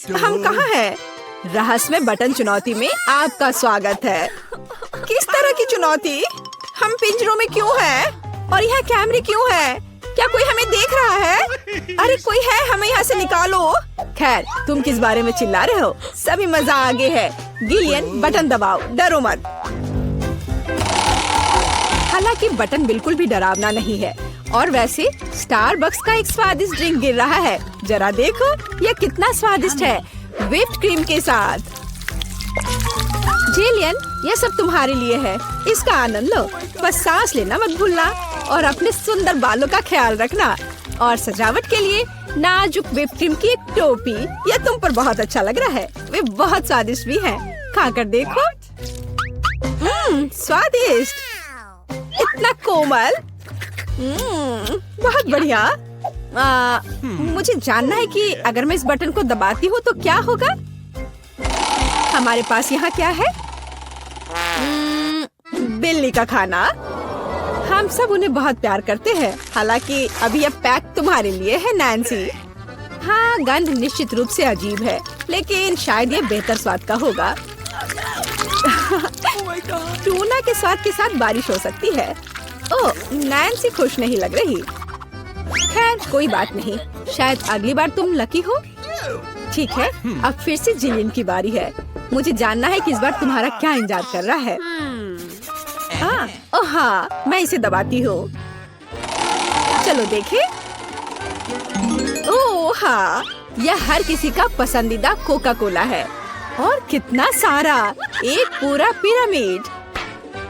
हम कहाँ हैं? रहस्यमय बटन चुनौती में आपका स्वागत है। किस तरह की चुनौती? हम पिंजरों में क्यों हैं? और यहाँ कैमरे क्यों हैं? क्या कोई हमें देख रहा है? अरे कोई है, हमें यहाँ से निकालो। खैर, तुम किस बारे में चिल्ला रहे हो? सभी मजा आगे है। गिलियन, बटन दबाओ, डरो मत। हालांकि बटन बिल्कुल भी डरावना नहीं है। और वैसे स्टारबक्स का एक स्वादिष्ट ड्रिंक गिर रहा है। जरा देखो, यह कितना स्वादिष्ट है, व्हिप्ड क्रीम के साथ। जिलियन, यह सब तुम्हारे लिए है, इसका आनंद लो। बस सांस लेना मत भूलना और अपने सुंदर बालों का ख्याल रखना। और सजावट के लिए नाजुक व्हिप्ड क्रीम की एक टोपी। यह तुम पर बहुत अच्छा लग रहा है। वे बहुत स्वादिष्ट भी हैं। खाकर देखो। स्वादिष्ट, इतना कोमल। बहुत बढ़िया। मुझे जानना है कि अगर मैं इस बटन को दबाती हूँ तो क्या होगा? हमारे पास यहाँ क्या है? बिल्ली का खाना। हम सब उन्हें बहुत प्यार करते हैं। हालांकि अभी यह पैक तुम्हारे लिए है, नैन्सी। हाँ, गंध निश्चित रूप से अजीब है, लेकिन शायद यह बेहतर स्वाद का होगा। टूना के स्वाद के साथ बारिश हो सकती है। ओह, नैन्सी खुश नहीं लग रही। खैर, कोई बात नहीं, शायद अगली बार तुम लकी हो। ठीक है, अब फिर से जिलियन की बारी है। मुझे जानना है कि इस बार तुम्हारा क्या इंतजार कर रहा है। ओह हाँ, मैं इसे दबाती हूँ। चलो देखें। ओह हाँ, यह हर किसी का पसंदीदा कोका कोला है। और कितना सारा, एक पूरा पिरामिड।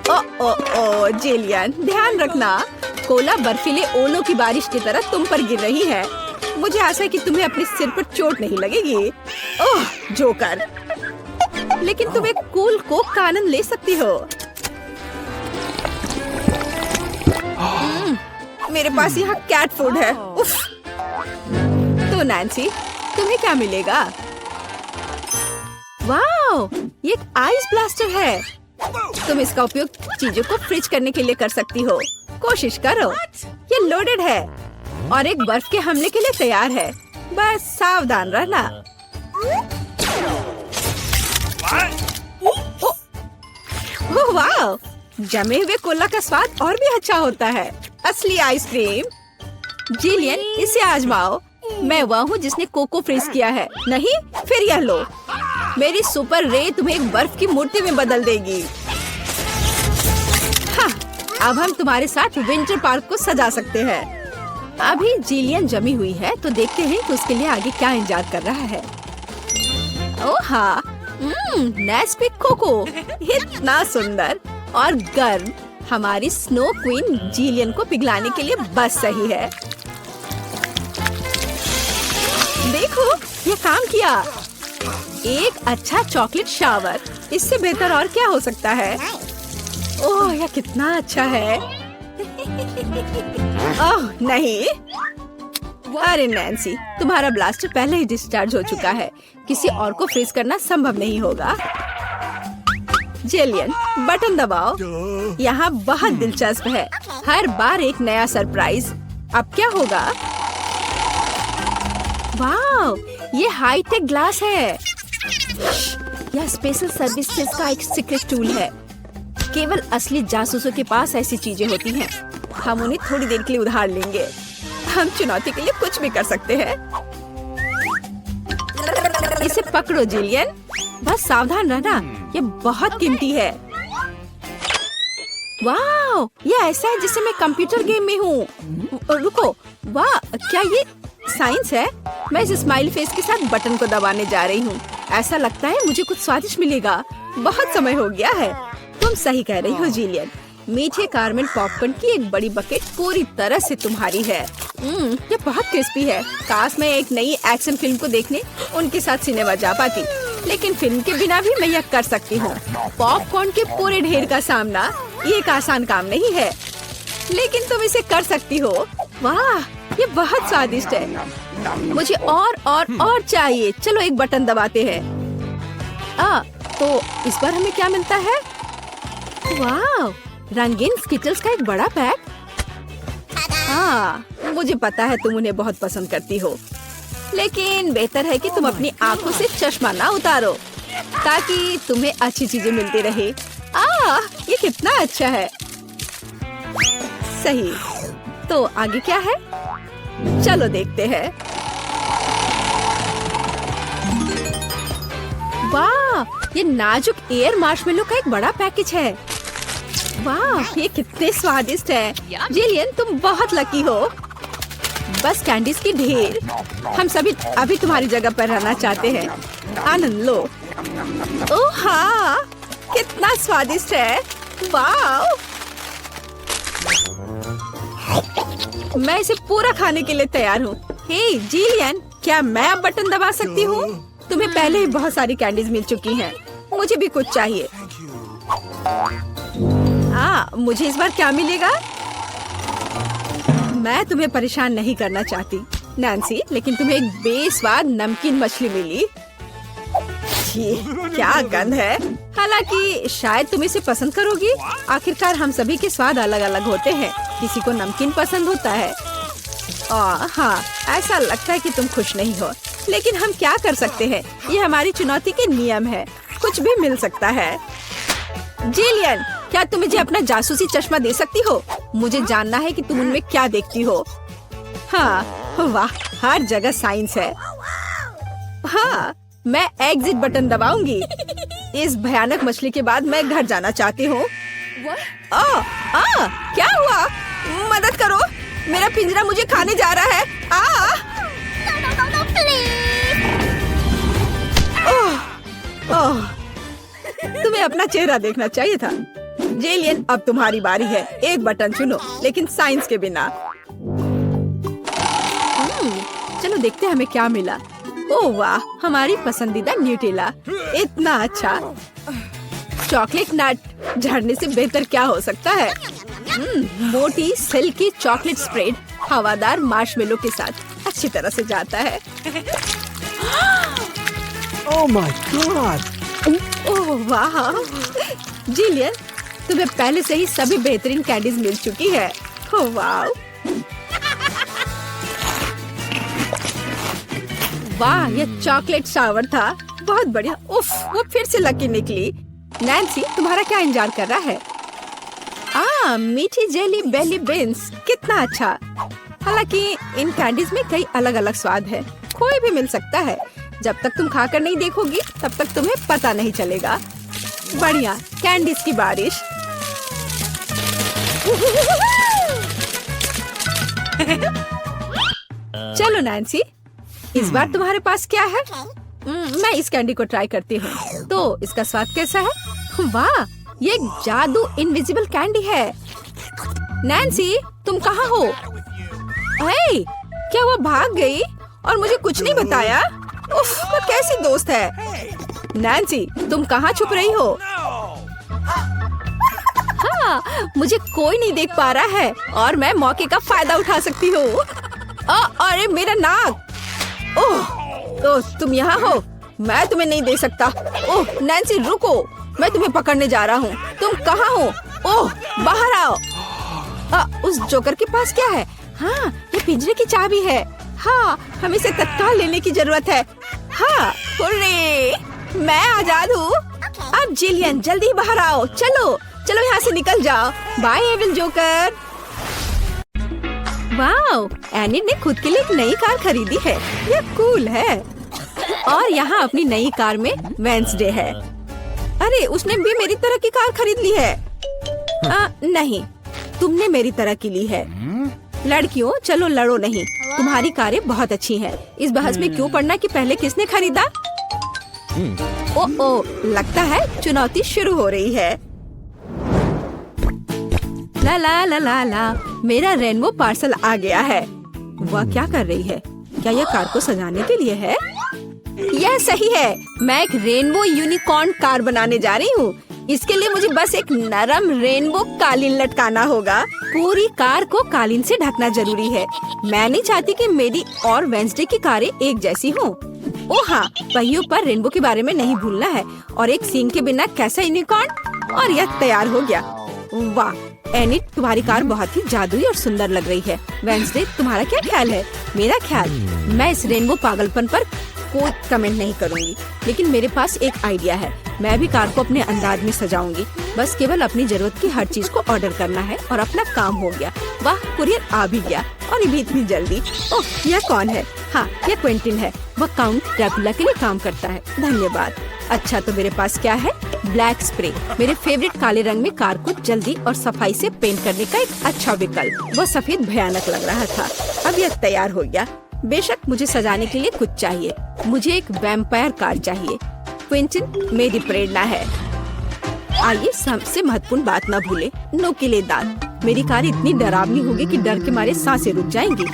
ओ जिलियन, ध्यान रखना, कोला बर्फीले ओलों की बारिश की तरह तुम पर गिर रही है। मुझे आशा है कि तुम्हें अपने सिर पर चोट नहीं लगेगी। ओह जोकर, लेकिन तुम एक कूल कोक का आनंद ले सकती हो। मेरे पास यहाँ कैट फूड है। उफ। तो नैन्सी, तुम्हें क्या मिलेगा? वाओ, ये एक आइस ब्लास्टर है। तुम इसका उपयोग चीजों को फ्रीज करने के लिए कर सकती हो। कोशिश करो। ये लोडेड है और एक बर्फ के हमले के लिए तैयार है। बस सावधान रहना। ओह वाह, जमे हुए कोला का स्वाद और भी अच्छा होता है। असली आइसक्रीम। जिलियन, इसे आजमाओ। मैं वह हूँ जिसने कोको फ्रीज किया है। नहीं, फिर यह लो। मेरी सुपर रे तुम्हें एक बर्फ की मूर्ति में बदल देगी। हाँ, अब हम तुम्हारे साथ विंटर पार्क को सजा सकते हैं। अभी जिलियन जमी हुई है, तो देखते हैं कि उसके लिए आगे क्या इंतजार कर रहा है। ओह हाँ, नेस्पिक कोको, इतना सुंदर और गर्म। हमारी स्नो क्वीन जिलियन को पिघलाने के लिए बस सही है। देखो, ये काम किया। एक अच्छा चॉकलेट शावर, इससे बेहतर और क्या हो सकता है? ओह, यह कितना अच्छा है। ओह नहीं, अरे नैन्सी, तुम्हारा ब्लास्टर पहले ही डिस्चार्ज हो चुका है। किसी और को फ्रीज करना संभव नहीं होगा। जिलियन, बटन दबाओ। यहाँ बहुत दिलचस्प है। हर बार एक नया सरप्राइज। अब क्या होगा? वाह, ये हाईटेक ग्लास है। यह स्पेशल सर्विसेज का एक सीक्रेट टूल है। केवल असली जासूसों के पास ऐसी चीजें होती हैं। हम उन्हें थोड़ी देर के लिए उधार लेंगे। हम चुनौती के लिए कुछ भी कर सकते हैं। इसे पकड़ो जिलियन, बस सावधान रहना, ये बहुत कीमती है। वाह, ये ऐसा है जैसे मैं कंप्यूटर गेम में हूँ। रुको, वाह, क्या ये साइंस है? मैं इस स्माइल फेस के साथ बटन को दबाने जा रही हूँ। ऐसा लगता है मुझे कुछ स्वादिष्ट मिलेगा। बहुत समय हो गया है। तुम सही कह रही हो जिलियन। मीठे कारमेल पॉपकॉर्न की एक बड़ी बकेट पूरी तरह से तुम्हारी है। ये बहुत क्रिस्पी है। काश मैं एक नई एक्शन फिल्म को देखने उनके साथ सिनेमा जा पाती, लेकिन फिल्म के बिना भी मैं यह कर सकती हूँ। पॉपकॉर्न के पूरे ढेर का सामना ये एक आसान काम नहीं है, लेकिन तुम इसे कर सकती हो। वाह, ये बहुत स्वादिष्ट है। मुझे और चाहिए। चलो एक बटन दबाते हैं। तो इस बार हमें क्या मिलता है? वाह, रंगीन स्किटल्स का एक बड़ा पैक। हाँ, मुझे पता है तुम उन्हें बहुत पसंद करती हो। लेकिन बेहतर है कि तुम अपनी आंखों से चश्मा ना उतारो ताकि तुम्हें अच्छी चीजें मिलती रहे। ये कितना अच्छा है। सही, तो आगे क्या है? चलो देखते हैं। वाह, ये नाजुक एयर मार्शमेलो का एक बड़ा पैकेज है। वाह, ये कितने स्वादिष्ट है। जिलियन, तुम बहुत लकी हो। बस कैंडीज की ढेर। हम सभी अभी तुम्हारी जगह पर रहना चाहते हैं। आनंद लो। ओह हाँ, कितना स्वादिष्ट है। वाह, मैं इसे पूरा खाने के लिए तैयार हूँ। हे जिलियन, क्या मैं अब बटन दबा सकती हूँ? तुम्हें पहले ही बहुत सारी कैंडीज मिल चुकी हैं। मुझे भी कुछ चाहिए। मुझे इस बार क्या मिलेगा? मैं तुम्हें परेशान नहीं करना चाहती नैन्सी, लेकिन तुम्हें एक बेस्वाद नमकीन मछली मिली। क्या गंध है। हालांकि शायद तुम इसे पसंद करोगी। आखिरकार हम सभी के स्वाद अलग अलग होते हैं। किसी को नमकीन पसंद होता है। हाँ, ऐसा लगता है कि तुम खुश नहीं हो, लेकिन हम क्या कर सकते हैं? ये हमारी चुनौती के नियम है। कुछ भी मिल सकता है। जिलियन, क्या तुम मुझे अपना जासूसी चश्मा दे सकती हो? मुझे जानना है कि तुम उनमें क्या देखती हो। हाँ, वाह, हर जगह साइंस है। हाँ, मैं एग्जिट बटन दबाऊंगी। इस भयानक मछली के बाद मैं घर जाना चाहती हूँ। क्या हुआ? मदद करो, मेरा पिंजरा मुझे खाने जा रहा है। तुम्हें अपना चेहरा देखना चाहिए था। जेलियन, अब तुम्हारी बारी है। एक बटन चुनो, लेकिन साइंस के बिना। चलो देखते हैं हमें क्या मिला। ओह वाह, हमारी पसंदीदा न्यूटेला। इतना अच्छा। चॉकलेट नट झड़ने से बेहतर क्या हो सकता है? मोटी सिल्की चॉकलेट स्प्रेड हवादार मार्शमेलो के साथ अच्छी तरह से जाता है। Oh my God! ओह वाह, जिलियन, तुम्हें पहले से ही सभी बेहतरीन कैंडीज मिल चुकी है। ओह वाह, वाह, ये चॉकलेट शावर था। बहुत बढ़िया। उफ, वो फिर से लकी निकली। नैन्सी, तुम्हारा क्या इंतजार कर रहा है? मीठी जेली बेली बीन्स, कितना अच्छा। हालांकि इन कैंडीज में कई अलग अलग स्वाद है। कोई भी मिल सकता है। जब तक तुम खाकर नहीं देखोगी तब तक तुम्हें पता नहीं चलेगा। बढ़िया, कैंडीज की बारिश। चलो नैन्सी, इस बार तुम्हारे पास क्या है? मैं इस कैंडी को ट्राई करती हूँ। तो इसका स्वाद कैसा है? वाह, ये एक जादू इनविजिबल कैंडी है। नैन्सी, तुम कहाँ हो? हे, क्या वो भाग गई और मुझे कुछ नहीं बताया? उफ, वो कैसी दोस्त है। नैन्सी, तुम कहाँ छुप रही हो? हाँ, मुझे कोई नहीं देख पा रहा है और मैं मौके का फायदा उठा सकती हूँ। अरे मेरा नाक। ओह, तुम यहाँ हो? मैं तुम्हें नहीं दे सकता। ओह नैन्सी, रुको, मैं तुम्हें पकड़ने जा रहा हूँ। तुम कहाँ हो? ओह, बाहर आओ। उस जोकर के पास क्या है? हाँ, ये पिंजरे की चाबी है। हाँ, हमें इसे तत्काल लेने की जरूरत है। हाँ, हुर्रे, मैं आजाद हूँ। अब जिलियन, जल्दी बाहर आओ। चलो चलो, यहाँ से निकल जाओ। Bye evil joker. Wow, Enid ने खुद के लिए एक नई कार खरीदी है। ये कूल है। और यहाँ अपनी नई कार में वेंसडे है। अरे, उसने भी मेरी तरह की कार खरीद ली है। नहीं, तुमने मेरी तरह की ली है। लड़कियों, चलो लड़ो नहीं। तुम्हारी कारें बहुत अच्छी हैं। इस बहस में क्यों पड़ना कि पहले किसने खरीदा? ओ, लगता है चुनौती शुरू हो रही है। ला ला ला ला ला, मेरा रेनबो पार्सल आ गया है। वह क्या कर रही है? क्या यह कार को सजाने के लिए है? यह सही है। मैं एक रेनबो यूनिकॉर्न कार बनाने जा रही हूँ। इसके लिए मुझे बस एक नरम रेनबो कालीन लटकाना होगा। पूरी कार को कालीन से ढकना जरूरी है। मैं नहीं चाहती कि मेरी और वेंसडे की कारें एक जैसी हों। ओह हाँ, पहियों पर रेनबो के बारे में नहीं भूलना है। और एक सींग के बिना कैसा यूनिकॉर्न। और यह तैयार हो गया। वाह एनिड, तुम्हारी कार बहुत ही जादुई और सुंदर लग रही है। वेंसडे, तुम्हारा क्या ख्याल है? मेरा ख्याल, मैं इस रेनबो पागलपन पर कोई कमेंट नहीं करूंगी, लेकिन मेरे पास एक आइडिया है। मैं भी कार को अपने अंदाज में सजाऊंगी। बस केवल अपनी जरूरत की हर चीज को ऑर्डर करना है और अपना काम हो गया। वाह, कुरियर आ भी गया और ये भी इतनी जल्दी। ओह, यह कौन है? हाँ, यह क्विंटिन है। वह काउंट ड्रैकुला के लिए काम करता है। धन्यवाद। अच्छा, तो मेरे पास क्या है? ब्लैक स्प्रे, मेरे फेवरेट काले रंग में कार को जल्दी और सफाई से पेंट करने का एक अच्छा विकल्प। वह सफेद भयानक लग रहा था। अब यह तैयार हो गया। बेशक मुझे सजाने के लिए कुछ चाहिए। मुझे एक वैम्पायर कार चाहिए। क्विंटिन मेरी प्रेरणा है। आइए सबसे महत्वपूर्ण बात न भूले, नुकीले दांत। मेरी कार इतनी डरावनी होगी कि डर के मारे सांसें रुक जाएंगी।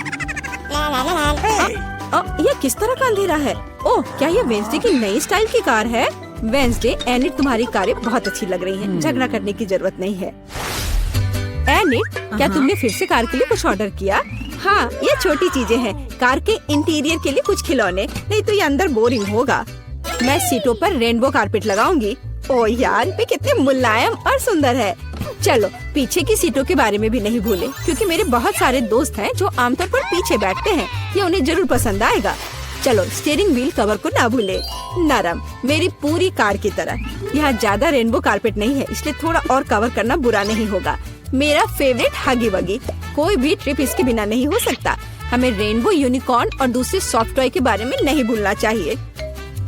यह किस तरह का अंधेरा है? ओह, क्या यह वेंसडे की नई स्टाइल की कार है? वेंसडे, एनिट, तुम्हारी कारें बहुत अच्छी लग रही हैं। झगड़ा करने की जरूरत नहीं है। एनिट, क्या तुमने फिर से कार के लिए कुछ ऑर्डर किया? हाँ, ये छोटी चीजें हैं। कार के इंटीरियर के लिए कुछ खिलौने, नहीं तो ये अंदर बोरिंग होगा। मैं सीटों पर रेनबो कारपेट लगाऊंगी। ओह यार, ये कितने मुलायम और सुंदर है। चलो, पीछे की सीटों के बारे में भी नहीं भूले, क्योंकि मेरे बहुत सारे दोस्त हैं जो आमतौर पर पीछे बैठते हैं। ये उन्हें जरूर पसंद आएगा। चलो, स्टीयरिंग व्हील कवर को ना भूले, नरम, मेरी पूरी कार की तरह। यहाँ ज्यादा रेनबो कारपेट नहीं है, इसलिए थोड़ा और कवर करना बुरा नहीं होगा। मेरा फेवरेट हगी वगी, कोई भी ट्रिप इसके बिना नहीं हो सकता। हमें रेनबो यूनिकॉर्न और दूसरे सॉफ्ट टॉय के बारे में नहीं भूलना चाहिए।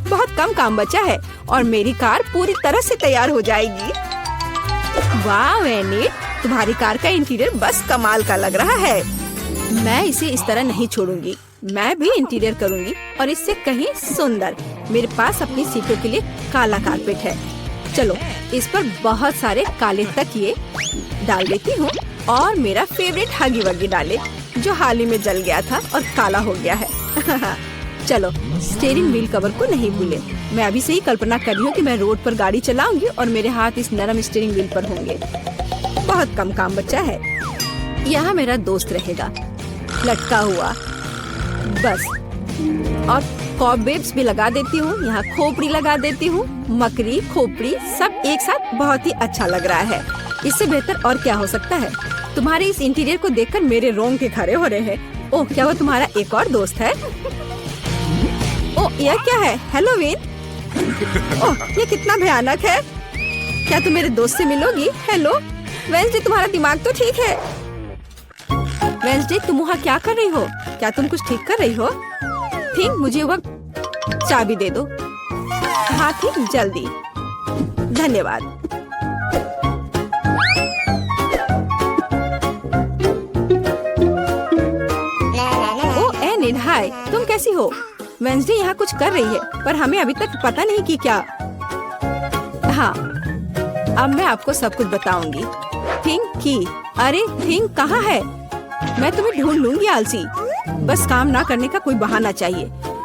बहुत कम काम बचा है और मेरी कार पूरी तरह से तैयार हो जाएगी। वाह एनिट, तुम्हारी कार का इंटीरियर बस कमाल का लग रहा है। मैं इसे इस तरह नहीं छोड़ूंगी। मैं भी इंटीरियर करूंगी और इससे कहीं सुंदर। मेरे पास अपनी सीटों के लिए काला कारपेट है। चलो, इस पर बहुत सारे काले तकिए डाल देती हूँ और मेरा फेवरेट हगी वगी डाले, जो हाल ही में जल गया था और काला हो गया है। चलो, स्टीयरिंग व्हील कवर को नहीं भूले। मैं अभी से ही कल्पना कर रही हूँ कि मैं रोड पर गाड़ी चलाऊंगी और मेरे हाथ इस नरम स्टीयरिंग व्हील पर होंगे। बहुत कम काम बचा है। यहाँ मेरा दोस्त रहेगा, लटका हुआ, बस। और कॉबवेब्स भी लगा देती हूँ। यहाँ खोपड़ी लगा देती हूँ। मकड़ी, खोपड़ी सब एक साथ बहुत ही अच्छा लग रहा है। इससे बेहतर और क्या हो सकता है? तुम्हारे इस इंटीरियर को देखकर मेरे रोंगटे खड़े हो रहे हैं। ओह, क्या वो तुम्हारा एक और दोस्त है? ओह, यह क्या है? हेलोवीन? ओह, ये कितना भयानक है। क्या तुम मेरे दोस्त से मिलोगी? हेलो वेंसडे, तुम्हारा दिमाग तो ठीक है? वेंसडे, तुम वहाँ क्या कर रही हो? क्या तुम कुछ ठीक कर रही हो? थिंक, मुझे वह चाबी दे दो। हाँ थिंक, जल्दी। धन्यवाद। ओ एनिट, हाय, तुम कैसी हो? वेंसडे यहाँ कुछ कर रही है, पर हमें अभी तक पता नहीं कि क्या। हाँ, अब मैं आपको सब कुछ बताऊंगी। थिंक की, अरे थिंक कहाँ है? मैं तुम्हें ढूंढ लूंगी आलसी। बस काम ना करने का कोई बहाना चाहिए।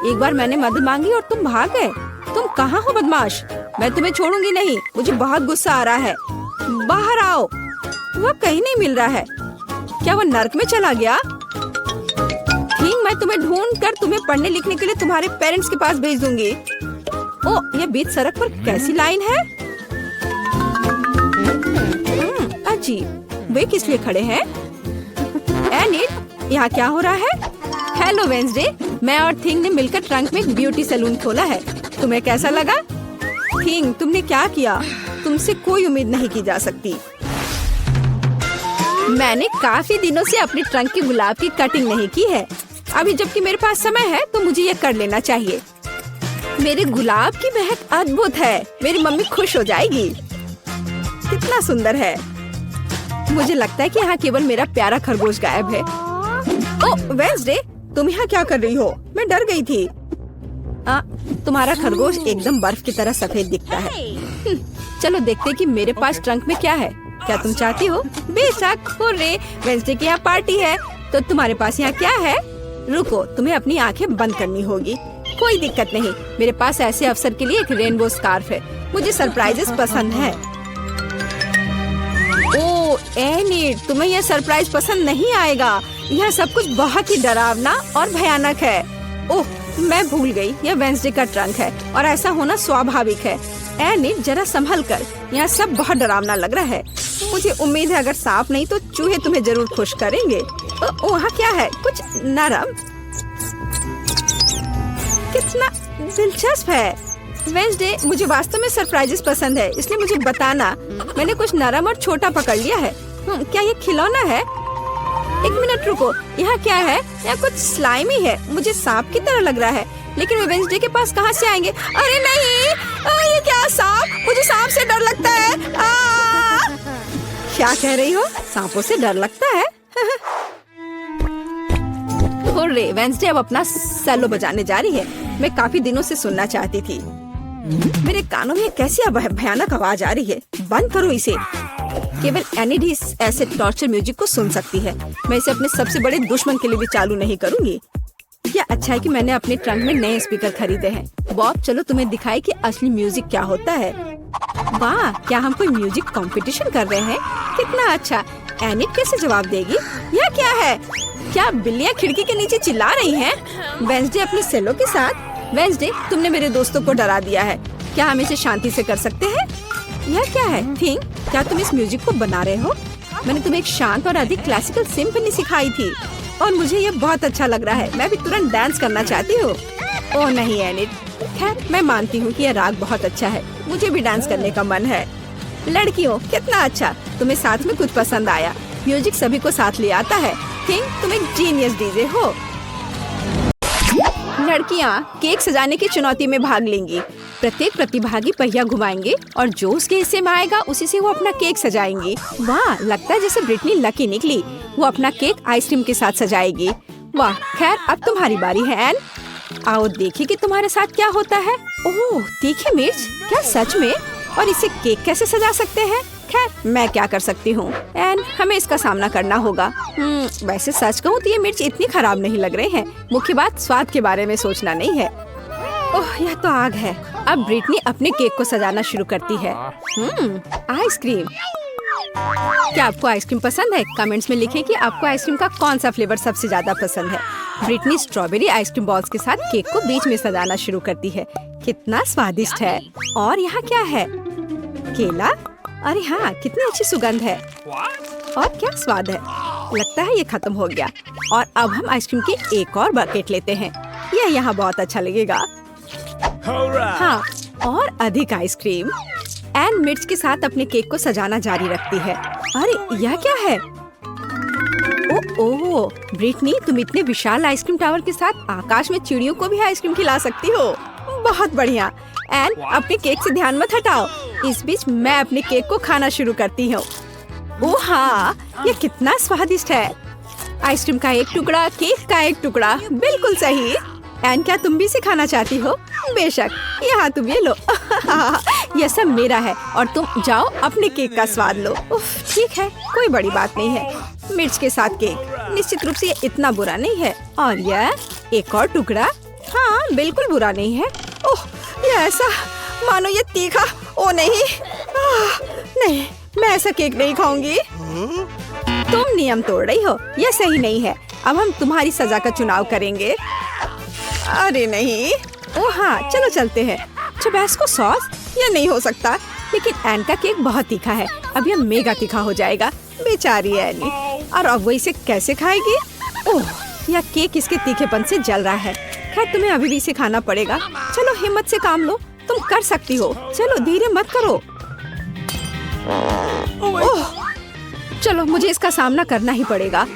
एक बार मैंने मदद मांगी और तुम भाग गए। तुम कहाँ हो बदमाश? मैं तुम्हें छोड़ूंगी नहीं। मुझे बहुत गुस्सा आ रहा है। बाहर आओ। वह कहीं नहीं मिल रहा है। क्या वह नर्क में चला गया? ठीक, मैं तुम्हें ढूंढ कर तुम्हें पढ़ने लिखने के लिए तुम्हारे पेरेंट्स के पास भेज दूंगी। ओ, यह बीच सड़क पर कैसी लाइन है? अजीब, वे किस लिए खड़े हैं? एनिट, यहाँ क्या हो रहा है? हेलो वेंसडे, मैं और थिंग ने मिलकर ट्रंक में एक ब्यूटी सैलून खोला है। तुम्हें कैसा लगा? थिंग, तुमने क्या किया? तुमसे कोई उम्मीद नहीं की जा सकती। मैंने काफी दिनों से अपने ट्रंक की गुलाब की कटिंग नहीं की है। अभी जबकि मेरे पास समय है तो मुझे ये कर लेना चाहिए। मेरे गुलाब की महक अद्भुत है। मेरी मम्मी खुश हो जाएगी। कितना सुंदर है। मुझे लगता है कि यहाँ केवल मेरा प्यारा खरगोश गायब है। ओह वेंसडे, तुम यहाँ क्या कर रही हो? मैं डर गई थी। तुम्हारा खरगोश एकदम बर्फ की तरह सफेद दिखता है। चलो देखते कि मेरे पास ट्रंक में क्या है। क्या तुम चाहती हो? बेशक। हुर्रे, वेंसडे की यहाँ पार्टी है। तो तुम्हारे पास यहाँ क्या है? रुको, तुम्हें अपनी आंखें बंद करनी होगी। कोई दिक्कत नहीं, मेरे पास ऐसे अवसर के लिए एक रेनबो स्कार्फ है। मुझे सरप्राइजेस पसंद है। ओह एनिट, तुम्हें यह सरप्राइज पसंद नहीं आएगा। यह सब कुछ बहुत ही डरावना और भयानक है। ओह, मैं भूल गई, यह वेंसडे का ट्रंक है और ऐसा होना स्वाभाविक है। एनिट, जरा संभल कर। यह सब बहुत डरावना लग रहा है। मुझे उम्मीद है अगर सांप नहीं तो चूहे तुम्हें जरूर खुश करेंगे। वहाँ क्या है? कुछ नरम? कितना दिलचस्प है। वेंसडे, मुझे वास्तव में सरप्राइजेस पसंद है, इसलिए मुझे बताना। मैंने कुछ नरम और छोटा पकड़ लिया है। क्या ये खिलौना है? एक मिनट रुको, यहाँ क्या है? यहाँ कुछ स्लाइमी है, मुझे सांप की तरह लग रहा है, लेकिन वे वेंसडे के पास कहाँ से आएंगे? अरे नहीं, ये क्या सांप? मुझे सांप से डर लगता है। क्या कह रही हो? सांपों से डर लगता है? हुर्रे, वेंसडे अब अपना सेलो बजाने जा रही है। मैं काफी दिनों से सुनना चाहती थी। मेरे कानों में कैसी भयानक आवाज आ रही है। बंद करो इसे। केवल एनिड ही ऐसे टॉर्चर म्यूजिक को सुन सकती है। मैं इसे अपने सबसे बड़े दुश्मन के लिए भी चालू नहीं करूंगी। क्या अच्छा है कि मैंने अपने ट्रंक में नए स्पीकर खरीदे हैं। बॉब, चलो तुम्हें दिखाए कि असली म्यूजिक क्या होता है। वाह, क्या हम कोई म्यूजिक कंपटीशन कर रहे हैं? कितना अच्छा। एनिड कैसे जवाब देगी? यह क्या है? क्या बिल्लियाँ खिड़की के नीचे चिल्ला रही हैं? वेंसडे अपने सेलो के साथ। वेंसडे, तुमने मेरे दोस्तों को डरा दिया है। क्या हम इसे शांति से कर सकते हैं? यह क्या है? थिंक, क्या तुम इस म्यूजिक को बना रहे हो? मैंने तुम्हें एक शांत और अधिक क्लासिकल सिम्फनी सिखाई थी और मुझे ये बहुत अच्छा लग रहा है। मैं भी तुरंत डांस करना चाहती हूँ। ओह नहीं एनिड, खैर मैं मानती हूँ कि यह राग बहुत अच्छा है। मुझे भी डांस करने का मन है। लड़कियों, कितना अच्छा, तुम्हें साथ में कुछ पसंद आया। म्यूजिक सभी को साथ ले आता है। थिंक, तुम एक जीनियस डीजे हो। लड़कियाँ केक सजाने की चुनौती में भाग लेंगी। प्रत्येक प्रतिभागी पहिया घुमाएंगे और जो उसके हिस्से में आएगा उसी से वो अपना केक सजाएंगी। वाह, लगता है जैसे ब्रिटनी लकी निकली। वो अपना केक आइसक्रीम के साथ सजाएगी। वाह, खैर अब तुम्हारी बारी है एन। आओ देखिए कि तुम्हारे साथ क्या होता है। ओह, तीखी मिर्च, क्या सच में? और इसे केक कैसे सजा सकते हैं? खैर मैं क्या कर सकती हूँ एन, हमें इसका सामना करना होगा। वैसे सच कहूँ तो ये मिर्च इतनी खराब नहीं लग रहे हैं। मुख्य बात स्वाद के बारे में सोचना नहीं है। ओह, यह तो आग है। अब ब्रिटनी अपने केक को सजाना शुरू करती है। आइसक्रीम। क्या आपको आइसक्रीम पसंद है? कमेंट्स में लिखें कि आपको आइसक्रीम का कौन सा फ्लेवर सबसे ज्यादा पसंद है। ब्रिटनी स्ट्रॉबेरी आइसक्रीम बॉल्स के साथ केक को बीच में सजाना शुरू करती है। कितना स्वादिष्ट है। और यहाँ क्या है? केला। अरे हाँ, कितनी अच्छी सुगंध है और क्या स्वाद है। लगता है ये खत्म हो गया और अब हम आइसक्रीम की एक और बकेट लेते हैं। यह यहाँ बहुत अच्छा लगेगा। हाँ, और अधिक आइसक्रीम। एन मिर्च के साथ अपने केक को सजाना जारी रखती है। अरे यह क्या है? ओह, ब्रिटनी, तुम इतने विशाल आइसक्रीम टावर के साथ आकाश में चिड़ियों को भी आइसक्रीम खिला सकती हो। बहुत बढ़िया। एन, अपने केक से ध्यान मत हटाओ। इस बीच मैं अपने केक को खाना शुरू करती हूँ। ओह हाँ, ये कितना स्वादिष्ट है। आइसक्रीम का एक टुकड़ा, केक का एक टुकड़ा, बिल्कुल सही। एन, क्या तुम भी इसे खाना चाहती हो? बेशक, यहाँ तुम ये लो। यह सब मेरा है और तुम जाओ अपने केक का स्वाद लो। उफ, ठीक है, कोई बड़ी बात नहीं है। मिर्च के साथ केक, निश्चित रूप से ये इतना बुरा नहीं है। और यह एक और टुकड़ा, हाँ बिल्कुल बुरा नहीं है। ओह, यह ऐसा मानो ये तीखा। ओ नहीं, नहीं, मैं ऐसा केक नहीं खाऊंगी। तुम नियम तोड़ रही हो, यह सही नहीं है। अब हम तुम्हारी सजा का चुनाव करेंगे। अरे नहीं। ओह हाँ, चलो चलते हैं। टबैस्को सॉस, यह नहीं हो सकता। लेकिन एन का केक बहुत तीखा है। अब यह मेगा तीखा हो जाएगा। बेचारी एनी। और अब वो इसे कैसे खाएगी? ओह, यह केक इसके तीखेपन से जल रहा है। खैर तुम्हें अभी भी इसे खाना पड़ेगा। चलो हिम्मत से काम लो, तुम कर सकती हो। चलो धीरे मत करो। ओह, चलो मुझे इसका सामना करना ही पड़ेगा।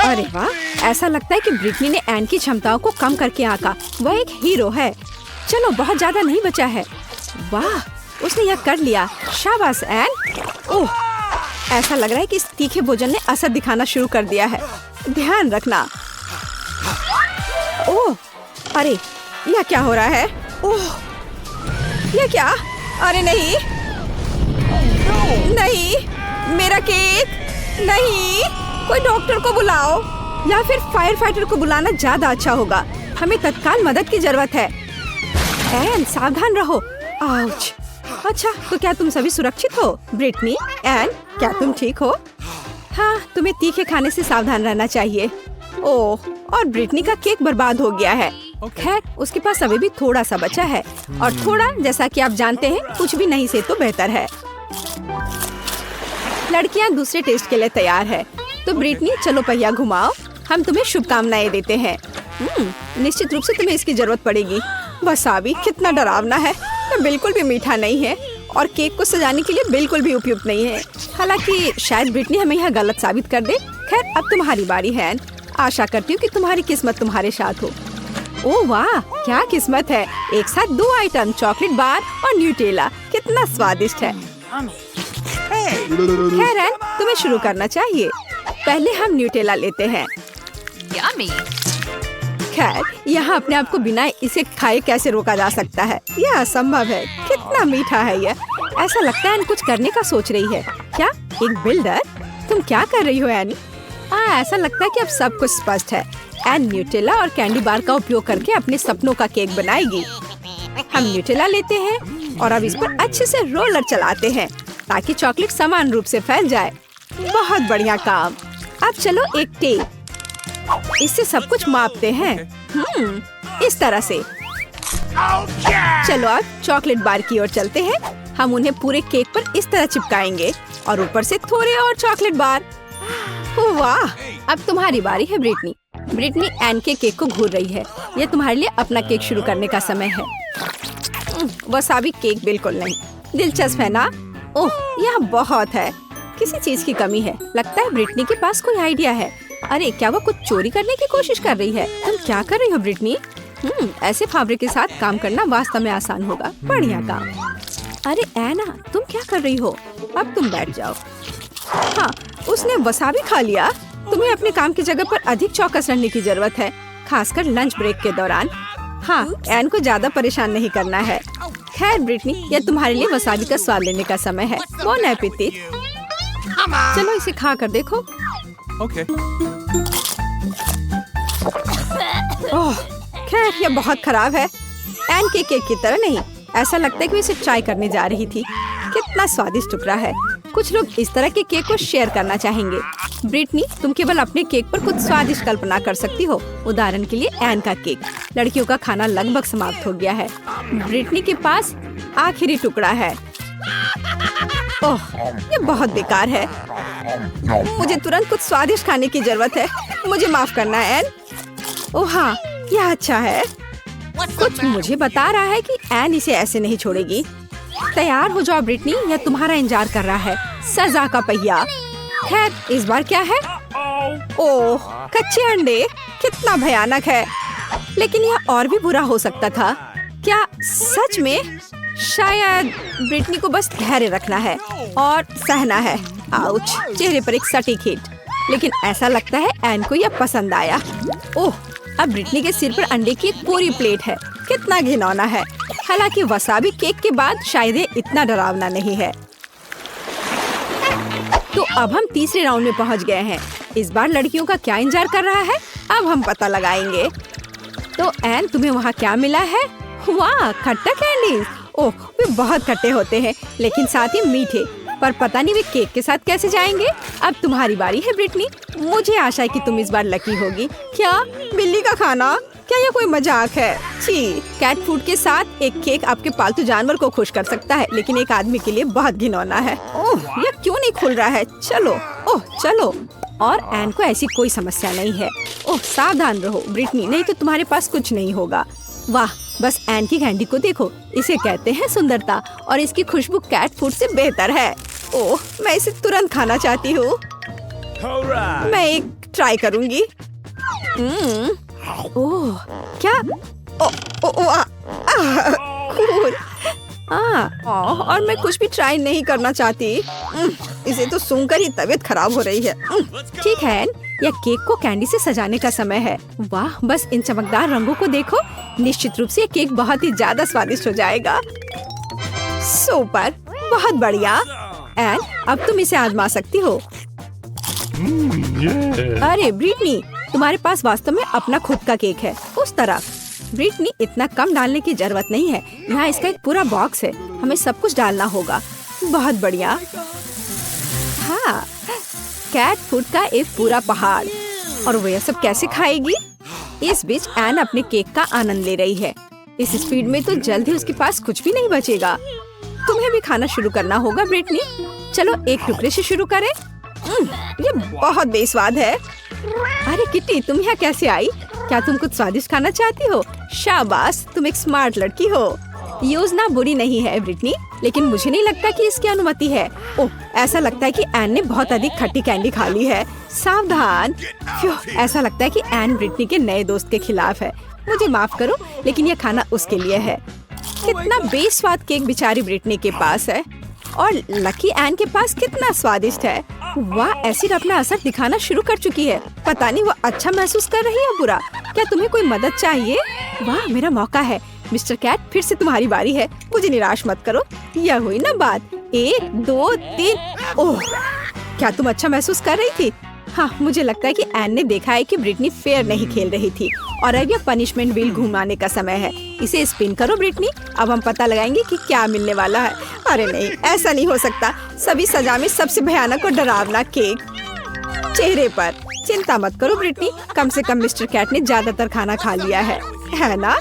अरे वाह, ऐसा लगता है कि ब्रिटनी ने एन की क्षमताओं को कम करके आंका। वह एक हीरो है। चलो बहुत ज्यादा नहीं बचा है। वाह, उसने यह कर लिया। शाबाश एन। ओह, ऐसा लग रहा है कि इस तीखे भोजन ने असर दिखाना शुरू कर दिया है। ध्यान रखना। ओह, अरे यह क्या हो रहा है? ओह, यह क्या? अरे नहीं, नहीं, मेरा केक नहीं। कोई डॉक्टर को बुलाओ या फिर फायर फाइटर को बुलाना ज्यादा अच्छा होगा। हमें तत्काल मदद की जरूरत है। एन, सावधान रहो। आउच। अच्छा, तो क्या तुम सभी सुरक्षित हो? ब्रिटनी, एन, क्या तुम ठीक हो? हाँ, तुम्हें तीखे खाने से सावधान रहना चाहिए। ओह, और ब्रिटनी का केक बर्बाद हो गया है। खैर उसके पास अभी भी थोड़ा सा बचा है और थोड़ा, जैसा कि आप जानते हैं, कुछ भी नहीं से तो बेहतर है। लड़कियां दूसरे टेस्ट के लिए तैयार है। तो ब्रिटनी, चलो पहिया घुमाओ। हम तुम्हें शुभकामनाएं देते हैं। निश्चित रूप से तुम्हें इसकी जरूरत पड़ेगी। वसाबी कितना डरावना है, बिल्कुल भी मीठा नहीं है और केक को सजाने के लिए बिल्कुल भी उपयुक्त नहीं है। हालांकि शायद ब्रिटनी हमें यह गलत साबित कर दे। खैर, अब तुम्हारी बारी है। आशा करती हूँ कि तुम्हारी किस्मत तुम्हारे साथ हो। ओह वाह, क्या किस्मत है। एक साथ 2 आइटम, चॉकलेट बार और न्यूटेला। कितना स्वादिष्ट है। खैर एन, तुम्हें शुरू करना चाहिए। पहले हम न्यूटेला लेते हैं। Yummy. खैर, यहाँ अपने आप को बिना इसे खाए कैसे रोका जा सकता है? यह असंभव है। कितना मीठा है यह। ऐसा लगता है एन कुछ करने का सोच रही है। क्या एक बिल्डर? तुम क्या कर रही हो एनी? ऐसा लगता है कि अब सब कुछ स्पष्ट है। एन न्यूटेला और कैंडी बार का उपयोग करके अपने सपनों का केक बनाएगी। हम न्यूटेला लेते हैं और अब इस पर अच्छे से रोलर चलाते हैं ताकि चॉकलेट समान रूप से फैल जाए। बहुत बढ़िया काम। अब चलो एक टेप, इससे सब कुछ मापते हैं। इस तरह से। चलो अब चॉकलेट बार की ओर चलते हैं। हम उन्हें पूरे केक पर इस तरह चिपकाएंगे और ऊपर से थोड़े और चॉकलेट बार। वाह, अब तुम्हारी बारी है ब्रिटनी। ब्रिटनी एन के केक को घूर रही है। यह तुम्हारे लिए अपना केक शुरू करने का समय है। वसाबी केक बिल्कुल नहीं। दिलचस्प है ना? ओह, यह बहुत है। किसी चीज की कमी है। लगता है ब्रिटनी के पास कोई आइडिया है। अरे, क्या वो कुछ चोरी करने की कोशिश कर रही है? तुम क्या कर रही हो ब्रिटनी? ऐसे फावड़े के साथ काम करना वास्तव में आसान होगा। बढ़िया काम। अरे एना, तुम क्या कर रही हो? अब तुम बैठ जाओ। हाँ, उसने वसाबी खा लिया। तुम्हें अपने काम की जगह पर अधिक चौकस रहने की जरूरत है, खासकर लंच ब्रेक के दौरान। हाँ, एन को ज्यादा परेशान नहीं करना है। खैर ब्रिटनी, यह तुम्हारे लिए वसाबी का स्वाद लेने का समय है। Bone appétit. चलो इसे खा कर देखो। Okay. ओह, खैर यह बहुत खराब है। एन के केक की तरह नहीं। ऐसा लगता है कि वो इसे ट्राई करने जा रही थी। कितना स्वादिष्ट टुकड़ा है। कुछ लोग इस तरह के केक को शेयर करना चाहेंगे। ब्रिटनी, तुम केवल अपने केक पर कुछ स्वादिष्ट कल्पना कर सकती हो। उदाहरण के लिए एन का केक। लड़कियों का खाना लगभग समाप्त हो गया है। ब्रिटनी के पास आखिरी टुकड़ा है। ओह, ये बहुत बेकार है। मुझे तुरंत कुछ स्वादिष्ट खाने की जरूरत है। मुझे माफ करना एन। ओह हाँ, यह अच्छा है। कुछ मुझे बता रहा है कि एन इसे ऐसे नहीं छोड़ेगी। तैयार हो जाओ ब्रिटनी, यह तुम्हारा इंतजार कर रहा है। सजा का पहिया। खैर, इस बार क्या है? ओह, कच्चे अंडे। कितना भयानक है। लेकिन यह और भी बुरा हो सकता था। क्या सच में? शायद ब्रिटनी को बस धैर्य रखना है और सहना है। आउच, चेहरे पर एक सटीक हिट। लेकिन ऐसा लगता है एन को यह पसंद आया। ओह, अब ब्रिटनी के सिर पर अंडे की एक पूरी प्लेट है। कितना घिनौना है। हालांकि वसाबी केक के बाद शायद ये इतना डरावना नहीं है। तो अब हम तीसरे राउंड में पहुंच गए हैं। इस बार लड़कियों का क्या इंतजार कर रहा है, अब हम पता लगाएंगे। तो एन, तुम्हें वहाँ क्या मिला है? वाह, खट्टा कैंडीज। ओह, वे बहुत खट्टे होते हैं लेकिन साथ ही मीठे। पर पता नहीं वे केक के साथ कैसे जाएंगे। अब तुम्हारी बारी है ब्रिटनी। मुझे आशा है कि तुम इस बार लकी होगी। क्या बिल्ली का खाना? क्या यह कोई मजाक है? छी, कैट फूड के साथ एक केक आपके पालतू जानवर को खुश कर सकता है, लेकिन एक आदमी के लिए बहुत घिनौना है। ओह, यह क्यों नहीं खुल रहा है? चलो, ओह चलो। और एन को ऐसी कोई समस्या नहीं है। ओह, सावधान रहो ब्रिटनी, नहीं तो तुम्हारे पास कुछ नहीं होगा। वाह, बस एन की कैंडी को देखो। इसे कहते हैं सुंदरता और इसकी खुशबू कैट फूड से बेहतर है। ओह, मैं इसे तुरंत खाना चाहती हूँ। मैं एक ट्राई करूँगी। ओह, क्या? कूल। और मैं कुछ भी ट्राई नहीं करना चाहती। इसे तो सूंघकर ही तबीयत खराब हो रही है। ठीक है, यह केक को कैंडी से सजाने का समय है। वाह, बस इन चमकदार रंगों को देखो। निश्चित रूप से यह केक बहुत ही ज्यादा स्वादिष्ट हो जाएगा। सुपर, बहुत बढ़िया। एन, अब तुम इसे आजमा सकती हो। अरे ब्रिटनी, तुम्हारे पास वास्तव में अपना खुद का केक है। उस तरफ। ब्रिटनी, इतना कम डालने की जरूरत नहीं है। यहाँ इसका एक पूरा बॉक्स है। हमें सब कुछ डालना होगा। बहुत बढ़िया। हाँ, कैट फूड का एक पूरा पहाड़। और वो यह सब कैसे खाएगी? इस बीच एन अपने केक का आनंद ले रही है। इस स्पीड में तो जल्द ही उसके पास कुछ भी नहीं बचेगा। तुम्हें भी खाना शुरू करना होगा ब्रिटनी। चलो एक टुकड़े से शुरू करें। ये बहुत बेस्वाद है। अरे किट्टी, तुम यहाँ कैसे आई? क्या तुम कुछ स्वादिष्ट खाना चाहती हो? शाबाश, तुम एक स्मार्ट लड़की हो। योजना बुरी नहीं है ब्रिटनी, लेकिन मुझे नहीं लगता कि इसकी अनुमति है। ओह, ऐसा लगता है कि एन ने बहुत अधिक खट्टी कैंडी खा ली है। सावधान। ऐसा लगता है कि एन ब्रिटनी के नए दोस्त के खिलाफ है। मुझे माफ करो, लेकिन यह खाना उसके लिए है। कितना बेस्वाद केक बेचारी ब्रिटनी के पास है, और लकी एन के पास कितना स्वादिष्ट है। वाह, एसिड अपना असर दिखाना शुरू कर चुकी है। पता नहीं वो अच्छा महसूस कर रही है बुरा। क्या तुम्हें कोई मदद चाहिए? वाह, मेरा मौका है। मिस्टर कैट, फिर से तुम्हारी बारी है। मुझे निराश मत करो। यह हुई ना बात। 1 2 3। ओह, क्या तुम अच्छा महसूस कर रही थी? हाँ, मुझे लगता है कि एन ने देखा है कि ब्रिटनी फेयर नहीं खेल रही थी, और अब यह पनिशमेंट व्हील घुमाने का समय है। इसे स्पिन करो ब्रिटनी। अब हम पता लगाएंगे कि क्या मिलने वाला है। अरे नहीं, ऐसा नहीं हो सकता। सभी सजा में सबसे भयानक और डरावना केक चेहरे पर। चिंता मत करो ब्रिटनी, कम से कम मिस्टर कैट ने ज्यादातर खाना खा लिया है ना?